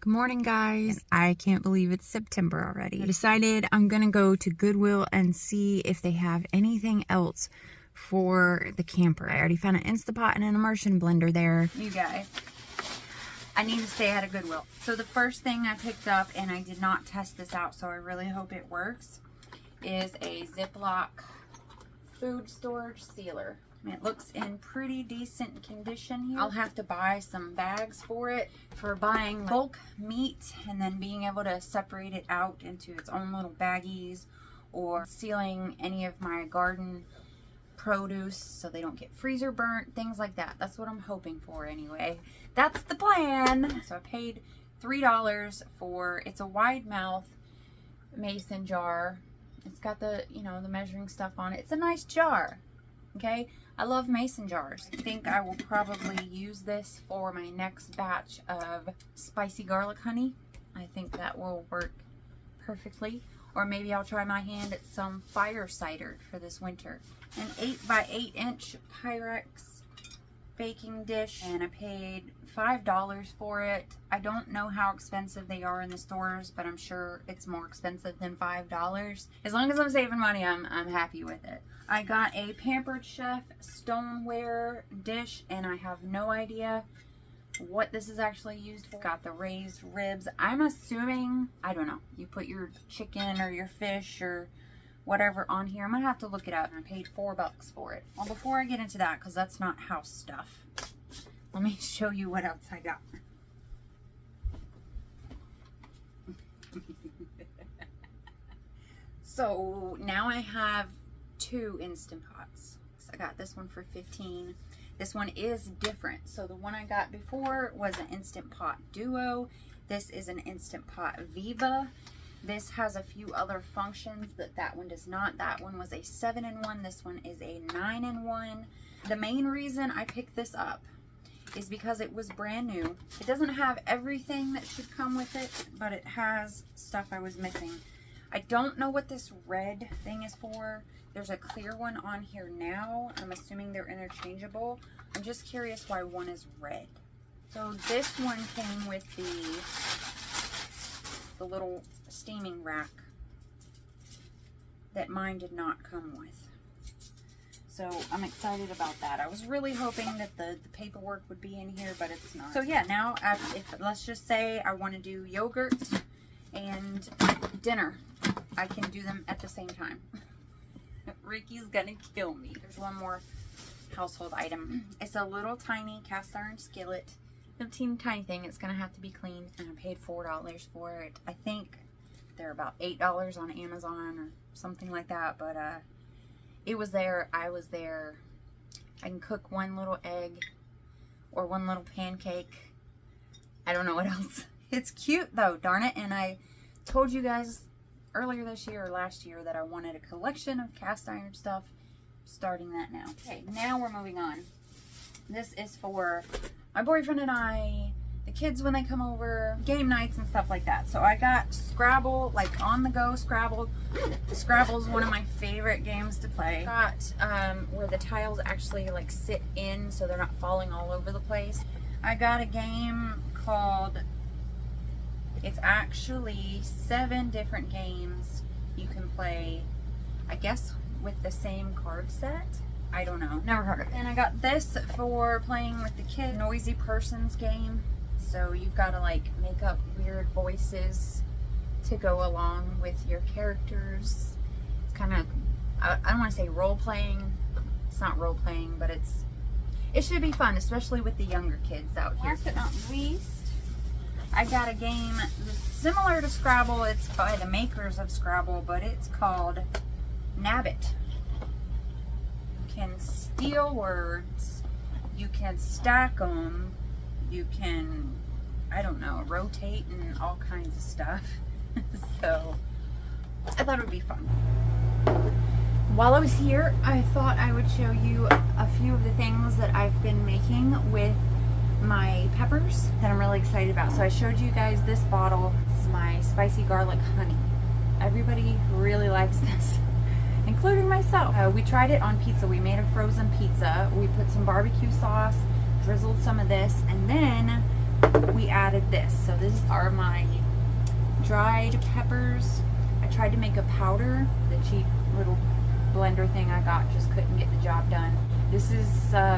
Good morning, guys. I can't believe it's September already. I decided I'm gonna go to Goodwill and see if they have anything else for the camper. I already found an Instapot and an immersion blender there. You guys, I need to stay out of Goodwill. So the first thing I picked up, and I did not test this out, so I really hope it works, is a Ziploc food storage sealer. It looks in pretty decent condition here. I'll have to buy some bags for it, for buying bulk meat and then being able to separate it out into its own little baggies, or sealing any of my garden produce so they don't get freezer burnt, things like that. That's what I'm hoping for anyway. That's the plan. So I paid $3 for, it's a wide mouth mason jar. It's got the, you know, the measuring stuff on it. It's a nice jar. Okay, I love mason jars. I think I will probably use this for my next batch of spicy garlic honey. I think that will work perfectly. Or maybe I'll try my hand at some fire cider for this winter. An 8x8" Pyrex baking dish, and I paid $5 for it. I don't know how expensive they are in the stores, but I'm sure it's more expensive than $5. As long as I'm saving money, I'm happy with it. I got a Pampered Chef stoneware dish, and I have no idea what this is actually used for. Got the raised ribs. I'm assuming, I don't know, you put your chicken or your fish or whatever on here. I'm gonna have to look it up. I paid $4 for it. Well, before I get into that, because that's not house stuff, let me show you what else I got. So now I have 2 Instant Pots. So I got this one for $15. This one is different. So the one I got before was an Instant Pot Duo. This is an Instant Pot Viva. This has a few other functions that one does not. That one was a 7-in-1. This one is a 9-in-1. The main reason I picked this up is because it was brand new. It doesn't have everything that should come with it, but it has stuff I was missing. I don't know what this red thing is for. There's a clear one on here now. I'm assuming they're interchangeable. I'm just curious why one is red. So this one came with the little steaming rack that mine did not come with. So I'm excited about that. I was really hoping that the paperwork would be in here, but it's not. So yeah, now let's just say I want to do yogurt and dinner. I can do them at the same time. Ricky's gonna kill me. There's one more household item. It's a little tiny cast iron skillet. A teeny tiny thing. It's gonna have to be cleaned, and I paid $4 for it. I think they're about $8 on Amazon or something like that, but it was there. I was there. I can cook one little egg or one little pancake. I don't know what else. It's cute though, darn it. And I told you guys earlier this year or last year that I wanted a collection of cast iron stuff. Starting that now. Okay, now we're moving on. This is for my boyfriend and I, the kids when they come over, game nights and stuff like that. So I got Scrabble, like on the go Scrabble. Scrabble's one of my favorite games to play. Got where the tiles actually like sit in so they're not falling all over the place. I got a game called, it's actually 7 different games you can play, I guess with the same card set. I don't know, never heard of it. And I got this for playing with the kids, Noisy Persons game. So you've got to like make up weird voices to go along with your characters. It's kind of, I don't want to say role playing. It's not role playing, but it should be fun, especially with the younger kids out here. Last but not least, I got a game similar to Scrabble. It's by the makers of Scrabble, but it's called Nabbit. You can steal words, you can stack them, you can, I don't know, rotate and all kinds of stuff. So I thought it would be fun. While I was here, I thought I would show you a few of the things that I've been making with my peppers that I'm really excited about. So I showed you guys this bottle. It's my spicy garlic honey. Everybody really likes this, including myself. We tried it on pizza. We made a frozen pizza. We put some barbecue sauce, drizzled some of this, and then we added this. So these are my dried peppers. I tried to make a powder. The cheap little blender thing I got just couldn't get the job done. This is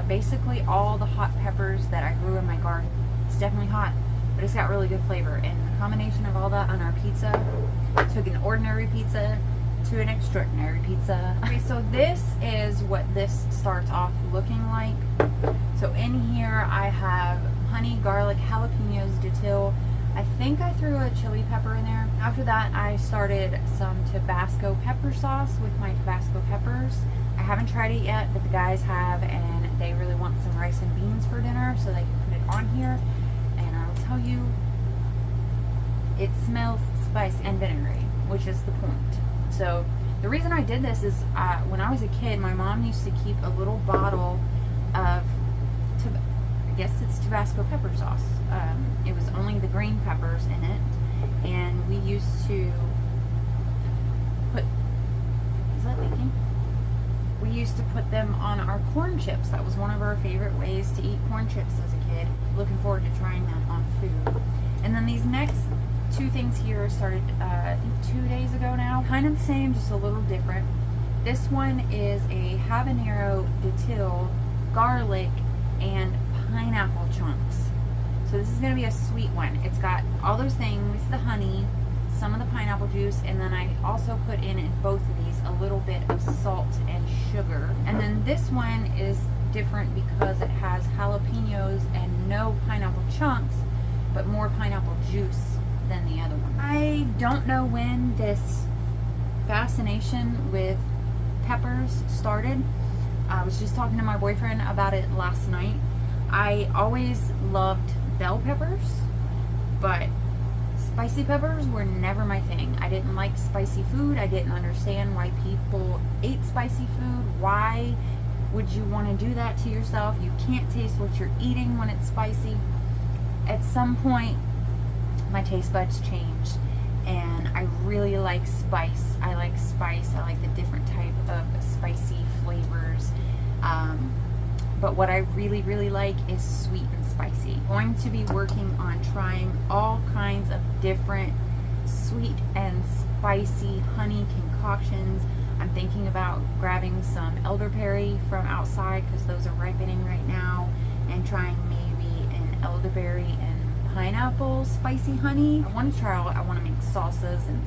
basically all the hot peppers that I grew in my garden. It's definitely hot, but it's got really good flavor. And the combination of all that on our pizza took an ordinary pizza to an extraordinary pizza. Okay, so this is what this starts off looking like. So in here I have honey, garlic, jalapenos, dill. I think I threw a chili pepper in there. After that, I started some Tabasco pepper sauce with my Tabasco peppers. I haven't tried it yet, but the guys have, and they really want some rice and beans for dinner, so they can put it on here. And I'll tell you, it smells spicy and vinegary, which is the point. So the reason I did this is when I was a kid, my mom used to keep a little bottle of, I guess it's Tabasco pepper sauce. It was only the green peppers in it, and we used to put, is that leaking? We used to put them on our corn chips. That was one of our favorite ways to eat corn chips as a kid. Looking forward to trying that on food. And then these next two things here started, I think 2 days ago now. Kind of the same, just a little different. This one is a habanero, dill, garlic, and pineapple chunks. So this is going to be a sweet one. It's got all those things, the honey, some of the pineapple juice, and then I also put in both of these a little bit of salt and sugar. And then this one is different because it has jalapenos and no pineapple chunks, but more pineapple juice than the other one. I don't know when this fascination with peppers started. I was just talking to my boyfriend about it last night. I always loved bell peppers, but spicy peppers were never my thing. I didn't like spicy food. I didn't understand why people ate spicy food. Why would you want to do that to yourself? You can't taste what you're eating when it's spicy. At some point, my taste buds changed, and I really like spice. I like spice. I like the different type of spicy flavors. But what I really, really like is sweet and spicy. I'm going to be working on trying all kinds of different sweet and spicy honey concoctions. I'm thinking about grabbing some elderberry from outside because those are ripening right now, and trying maybe an elderberry and pineapple spicy honey. I want to try all, I want to make salsas and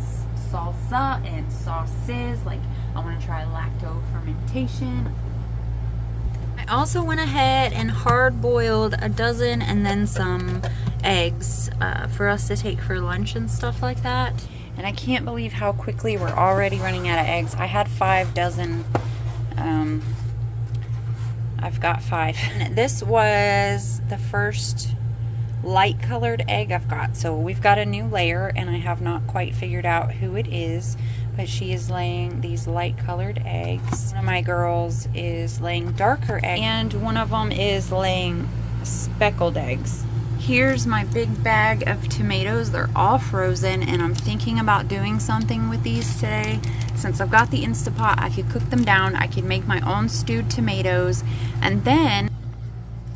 salsa and sauces. Like, I want to try lacto fermentation. I also went ahead and hard boiled a dozen and then some eggs for us to take for lunch and stuff like that. And I can't believe how quickly we're already running out of eggs. I had 5 dozen. I've got 5. And this was the first light colored egg I've got. So we've got a new layer, and I have not quite figured out who it is, but she is laying these light colored eggs. One of my girls is laying darker eggs, and one of them is laying speckled eggs. Here's my big bag of tomatoes. They're all frozen, and I'm thinking about doing something with these today. Since I've got the Instapot, I could cook them down. I could make my own stewed tomatoes, and then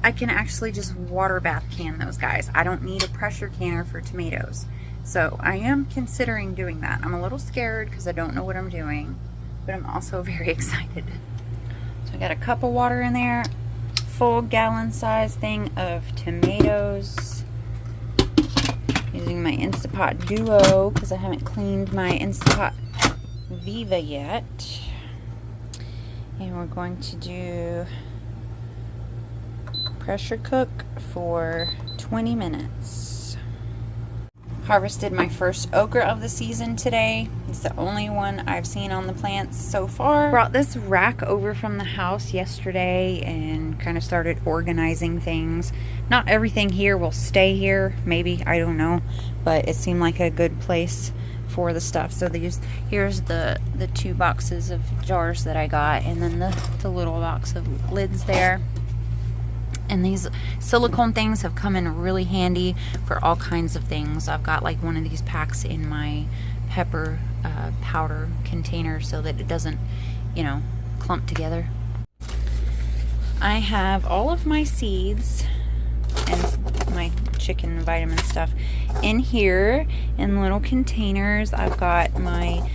I can actually just water bath can those guys. I don't need a pressure canner for tomatoes. So I am considering doing that. I'm a little scared because I don't know what I'm doing, but I'm also very excited. So I got a cup of water in there, full gallon size thing of tomatoes. Using my Instapot Duo because I haven't cleaned my Instapot Viva yet. And we're going to do pressure cook for 20 minutes. Harvested my first okra of the season today. It's the only one I've seen on the plants so far. Brought this rack over from the house yesterday and kind of started organizing things. Not everything here will stay here, maybe, I don't know, but it seemed like a good place for the stuff. So here's the 2 boxes of jars that I got, and then the little box of lids there. And these silicone things have come in really handy for all kinds of things. I've got like one of these packs in my pepper powder container so that it doesn't, you know, clump together. I have all of my seeds and my chicken and vitamin stuff in here in little containers. I've got my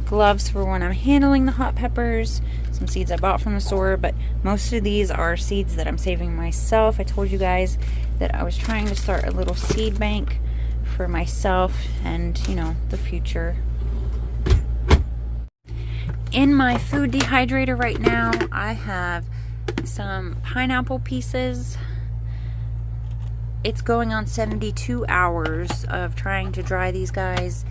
gloves for when I'm handling the hot peppers, some seeds I bought from the store, but most of these are seeds that I'm saving myself. I told you guys that I was trying to start a little seed bank for myself and, you know, the future. In my food dehydrator right now, I have some pineapple pieces. It's going on 72 hours of trying to dry these guys,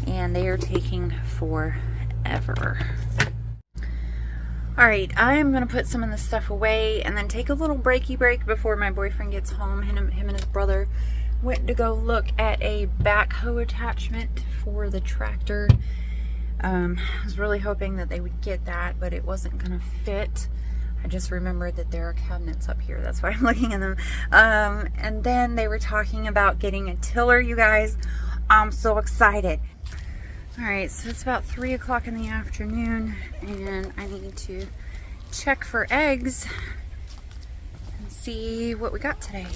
and they are taking forever. Alright, I am going to put some of this stuff away and then take a little breaky break before my boyfriend gets home. Him and his brother went to go look at a backhoe attachment for the tractor. I was really hoping that they would get that, but it wasn't going to fit. I just remembered that there are cabinets up here. That's why I'm looking at them. And then they were talking about getting a tiller, you guys. I'm so excited. Alright, so it's about 3 o'clock in the afternoon, and I need to check for eggs and see what we got today.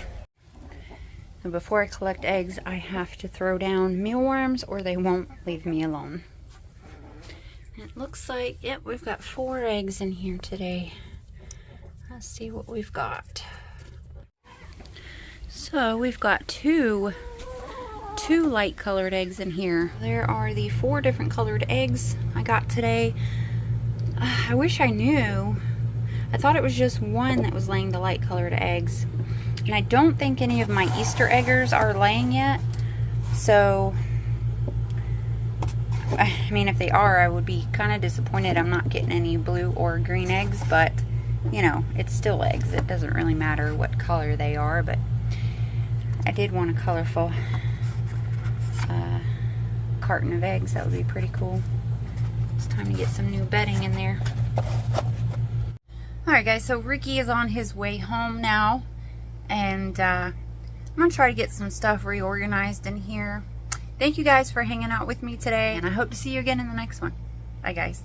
So before I collect eggs, I have to throw down mealworms or they won't leave me alone. It looks like, yep, we've got 4 eggs in here today. Let's see what we've got. So we've got two light colored eggs in here. There are the 4 different colored eggs I got today. I wish I knew. I thought it was just one that was laying the light colored eggs. And I don't think any of my Easter eggers are laying yet. So, I mean, if they are, I would be kind of disappointed I'm not getting any blue or green eggs, but, you know, it's still eggs. It doesn't really matter what color they are, but I did want a colorful carton of eggs. That would be pretty cool. It's time to get some new bedding in there. Alright guys, so Ricky is on his way home now, and I'm going to try to get some stuff reorganized in here. Thank you guys for hanging out with me today, and I hope to see you again in the next one. Bye guys.